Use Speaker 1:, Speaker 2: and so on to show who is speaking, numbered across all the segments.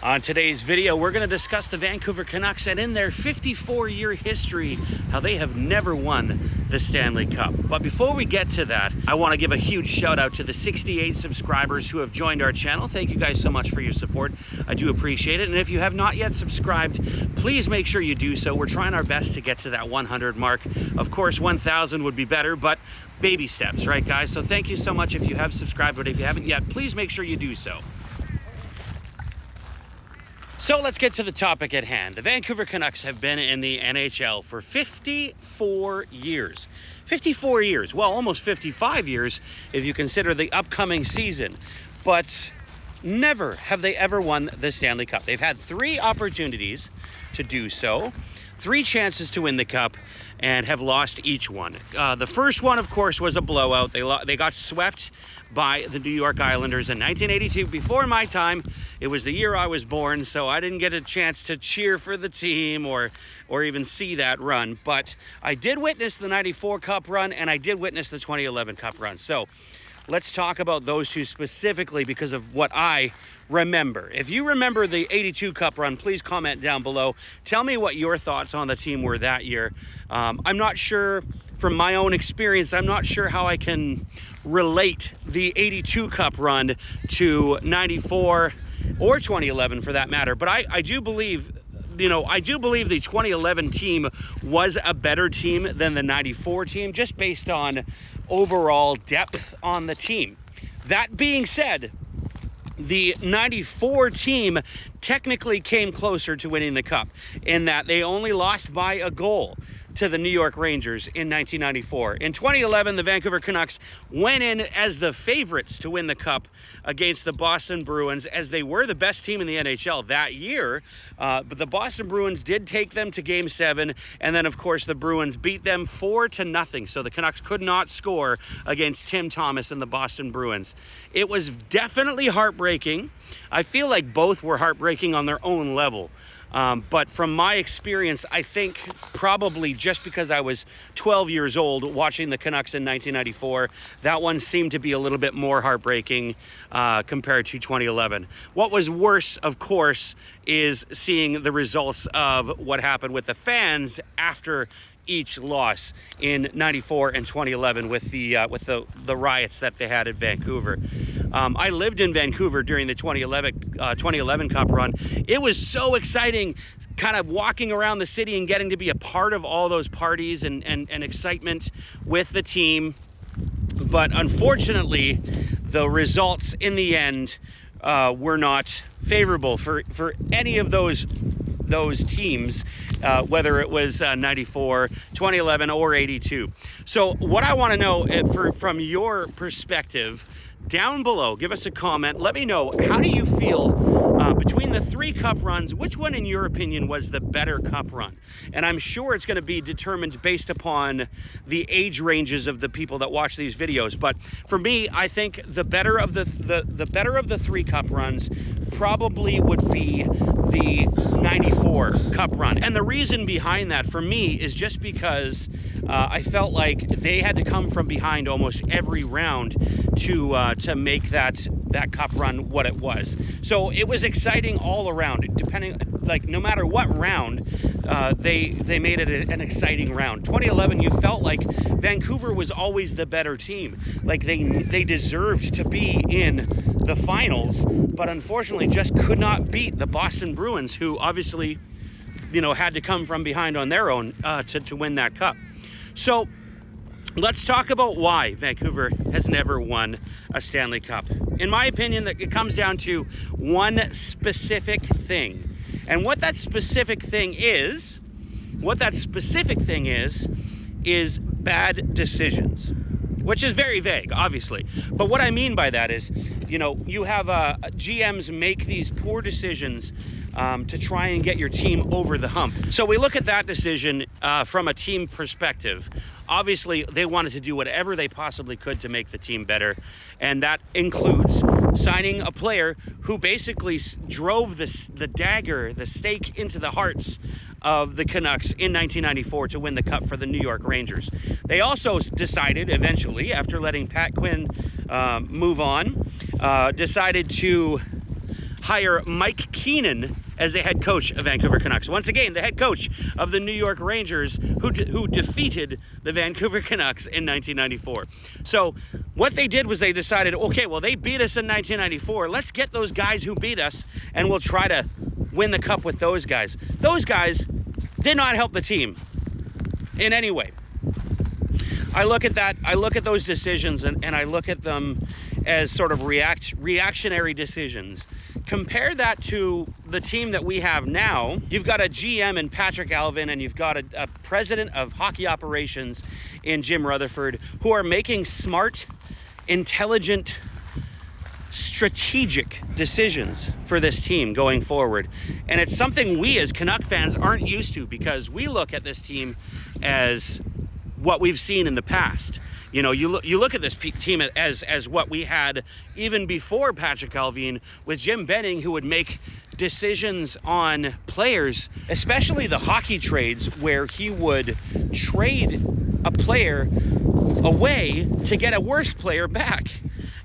Speaker 1: On today's video, we're going to discuss the Vancouver Canucks and in their 54-year history, how they have never won the Stanley Cup. But before we get to that, I want to give a huge shout out to the 68 subscribers who have joined our channel. Thank you guys so much for your support. I do appreciate it. And if you have not yet subscribed, please make sure you do so. We're trying our best to get to that 100 mark. Of course, 1,000 would be better, but baby steps, right, guys? So thank you so much if you have subscribed, but if you haven't yet, please make sure you do so. So let's get to the topic at hand. The Vancouver Canucks have been in the NHL for 54 years. 54 years, well, almost 55 years if you consider the upcoming season. But never have they ever won the Stanley Cup. They've had 3 opportunities to do so, 3 chances to win the Cup, and have lost each one. The first one, of course, was a blowout. They got swept by the New York Islanders in 1982. Before my time, it was the year I was born, so I didn't get a chance to cheer for the team or even see that run. But I did witness the 94 Cup run, and I did witness the 2011 Cup run. So let's talk about those two specifically because of what I remember. If you remember the 82 Cup run, please comment down below. Tell me what your thoughts on the team were that year. I'm not sure, from my own experience, I'm not sure how I can relate the 82 Cup run to 94 or 2011 for that matter. But I do believe, I do believe the 2011 team was a better team than the 94 team, just based on overall depth on the team. That being said, the 94 team technically came closer to winning the Cup in that they only lost by a goal to the New York Rangers in 1994. In 2011, the Vancouver Canucks went in as the favorites to win the Cup against the Boston Bruins, as they were the best team in the NHL that year. But the Boston Bruins did take them to Game 7, and then, of course, the Bruins beat them 4-0. So the Canucks could not score against Tim Thomas and the Boston Bruins. It was definitely heartbreaking. I feel like both were heartbreaking on their own level. But from my experience, I think probably just because I was 12 years old watching the Canucks in 1994, that one seemed to be a little bit more heartbreaking compared to 2011. What was worse, of course, is seeing the results of what happened with the fans after each loss in 94 and 2011 with the riots that they had in Vancouver. I lived in Vancouver during the 2011 Cup run. It was so exciting, kind of walking around the city and getting to be a part of all those parties and excitement with the team. But unfortunately, the results in the end were not favorable for any of those teams, whether it was 94, 2011, or 82. So what I want to know from your perspective, down below, give us a comment. Let me know, how do you feel between the 3 Cup runs? Which one, in your opinion, was the better Cup run? And I'm sure it's going to be determined based upon the age ranges of the people that watch these videos. But for me, I think the better of the better of the 3 Cup runs probably would be the 94 Cup run. And the reason behind that for me is just because I felt like they had to come from behind almost every round to make that Cup run what it was. So it was exciting all around, no matter what round, they made it an exciting round. 2011, you felt like Vancouver was always the better team. Like they deserved to be in the finals, but unfortunately just could not beat the Boston Bruins, who obviously, had to come from behind on their own to win that Cup. So let's talk about why Vancouver has never won a Stanley Cup. In my opinion, it comes down to one specific thing. And what that specific thing is bad decisions, which is very vague, obviously. But what I mean by that is, you have GMs make these poor decisions to try and get your team over the hump. So we look at that decision from a team perspective. Obviously, they wanted to do whatever they possibly could to make the team better, and that includes signing a player who basically drove the stake into the hearts of the Canucks in 1994 to win the Cup for the New York Rangers. They also decided eventually, after letting Pat Quinn move on, decided to hire Mike Keenan as the head coach of Vancouver Canucks. Once again, the head coach of the New York Rangers who defeated the Vancouver Canucks in 1994. So what they did was they decided, okay, well, they beat us in 1994. Let's get those guys who beat us and we'll try to win the cup with those guys. Those guys did not help the team in any way. I look at that, I look at those decisions and I look at them as sort of reactionary decisions. Compare that to the team that we have now. You've got a GM in Patrick Alvin and you've got a president of hockey operations in Jim Rutherford who are making smart, intelligent, strategic decisions for this team going forward. And it's something we as Canuck fans aren't used to because we look at this team as what we've seen in the past. You know, you look at this team as what we had even before Patrick Alvin with Jim Benning, who would make decisions on players, especially the hockey trades, where he would trade a player away to get a worse player back.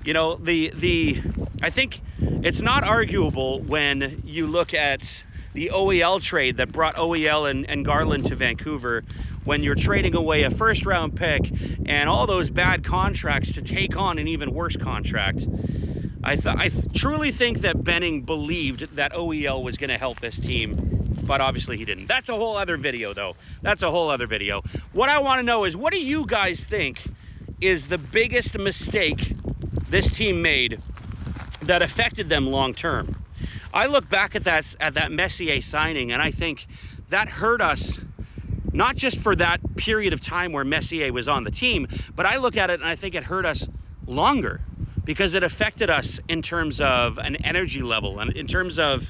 Speaker 1: You know, I think it's not arguable when you look at the OEL trade that brought OEL and Garland to Vancouver, when you're trading away a first-round pick and all those bad contracts to take on an even worse contract. I truly think that Benning believed that OEL was going to help this team, but obviously he didn't. That's a whole other video, though. That's a whole other video. What I want to know is, what do you guys think is the biggest mistake this team made that affected them long-term? I look back at that Messier signing, and I think that hurt us, not just for that period of time where Messier was on the team, but I look at it and I think it hurt us longer because it affected us in terms of an energy level and in terms of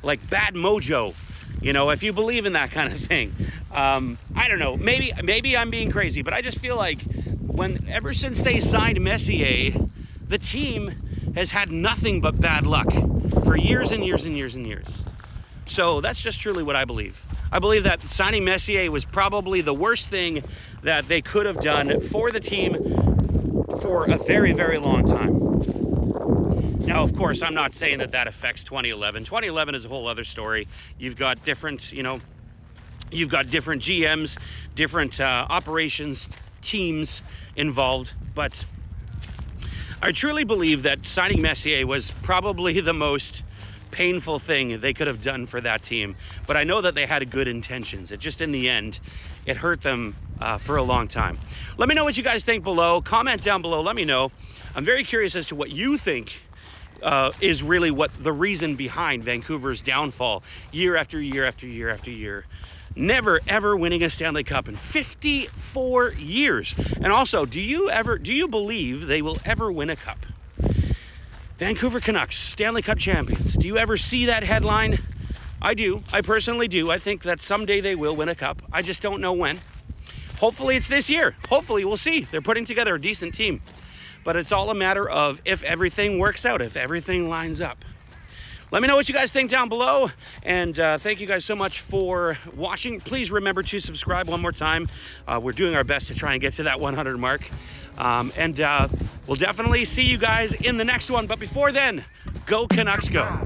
Speaker 1: like bad mojo, you know, if you believe in that kind of thing. I don't know, maybe I'm being crazy, but I just feel like ever since they signed Messier, the team has had nothing but bad luck for years and years and years and years. So that's just truly what I believe. I believe that signing Messier was probably the worst thing that they could have done for the team for a very, very long time. Now, of course, I'm not saying that affects 2011. 2011 is a whole other story. You've got different GMs, different operations teams involved, but I truly believe that signing Messier was probably the most painful thing they could have done for that team. But I know that they had good intentions. It just, in the end, it hurt them for a long time. Let me know what you guys think below. Comment down below. Let me know. I'm very curious as to what you think is really what the reason behind Vancouver's downfall year after year after year after year. Never, ever winning a Stanley Cup in 54 years. And also, do you believe they will ever win a cup? Vancouver Canucks, Stanley Cup champions. Do you ever see that headline? I do. I personally do. I think that someday they will win a cup. I just don't know when. Hopefully it's this year. Hopefully, we'll see. They're putting together a decent team. But it's all a matter of if everything works out, if everything lines up. Let me know what you guys think down below. And thank you guys so much for watching. Please remember to subscribe one more time. We're doing our best to try and get to that 100 mark. We'll definitely see you guys in the next one. But before then, go Canucks go.